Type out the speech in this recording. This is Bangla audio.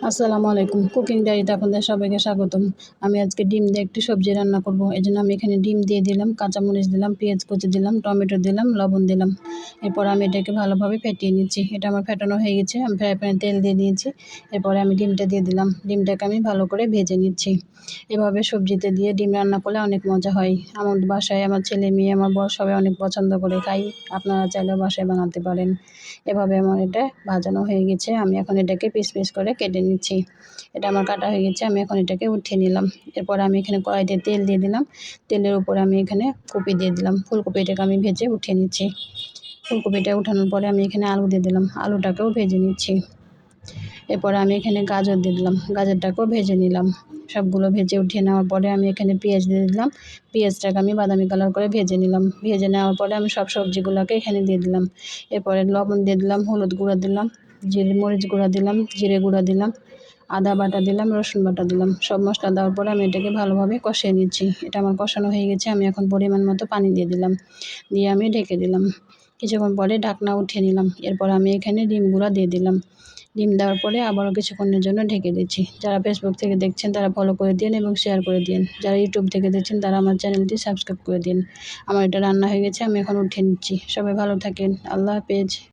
আসসালামু আলাইকুম। কুকিং ডায়েরিতে আপনাদের সবাইকে স্বাগতম। আমি আজকে ডিম দিয়ে একটি সবজি রান্না করব। এজন্য আমি এখানে ডিম দিয়ে দিলাম, কাঁচামরিচ দিলাম, পেঁয়াজ কুচি দিলাম, টমেটো দিলাম, লবণ দিলাম। এরপর আমি এটাকে ভালোভাবে ফেটিয়ে নিচ্ছি। এটা আমার ফেটানো হয়ে গেছে। আমি ফ্রাই প্যানে তেল দিয়ে দিয়েছি। এরপরে আমি ডিমটা দিয়ে দিলাম। ডিমটাকে আমি ভালো করে ভেজে নিচ্ছি। এভাবে সবজিতে দিয়ে ডিম রান্না করলে অনেক মজা হয়। আমার বাসায় আমার ছেলে মেয়ে, আমার বর সবাই অনেক পছন্দ করে খাই। আপনারা চাইলেও বাসায় বানাতে পারেন। এভাবে আমার এটা ভাজানো হয়ে গেছে। আমি এখন এটাকে পিস পিস করে কেটে নিচ্ছি। এটা আমার কাটা হয়ে গেছে। আমি এখন এটাকে উঠিয়ে নিলাম। এরপর আমি এখানে কড়াইতে তেল দিয়ে দিলাম। তেলের উপরে আমি এখানে কপি দিয়ে দিলাম। ফুলকপিটাকে আমি ভেজে উঠিয়ে নিচ্ছি। ফুলকপিটা উঠানোর পরে আমি এখানে আলু দিয়ে দিলাম। আলুটাকেও ভেজে নিচ্ছি। এরপরে আমি এখানে গাজর দিয়ে দিলাম। গাজরটাকেও ভেজে নিলাম। সবগুলো ভেজে উঠিয়ে নেওয়ার পরে আমি এখানে পেঁয়াজ দিয়ে দিলাম। পেঁয়াজটাকে আমি বাদামি কালার করে ভেজে নিলাম। ভেজে নেওয়ার পরে আমি সব সবজিগুলোকে এখানে দিয়ে দিলাম। এরপরে লবণ দিয়ে দিলাম, হলুদ গুঁড়া দিলাম, মরিচ গুঁড়া দিলাম, জিরে গুঁড়া দিলাম, আদা বাটা দিলাম, রসুন বাটা দিলাম। সব মশলা দেওয়ার পরে আমি এটাকে ভালোভাবে কষিয়ে নিচ্ছি। এটা আমার কষানো হয়ে গেছে। আমি এখন পরিমাণ মতো পানি দিয়ে দিলাম। দিয়ে আমি ঢেকে দিলাম। কিছুক্ষণ পরে ঢাকনা উঠিয়ে নিলাম। এরপর আমি এখানে ডিমগুলো দিয়ে দিলাম। ডিম দেওয়ার পরে আবারও কিছুক্ষণের জন্য ঢেকে দিচ্ছি। যারা ফেসবুক থেকে দেখছেন তারা ফলো করে দিন এবং শেয়ার করে দিন। যারা ইউটিউব থেকে দেখছেন তারা আমার চ্যানেলটি সাবস্ক্রাইব করে দিন। আমার এটা রান্না হয়ে গেছে। আমি এখন উঠিয়ে নিচ্ছি। সবাই ভালো থাকেন। আল্লাহ হাফেজ।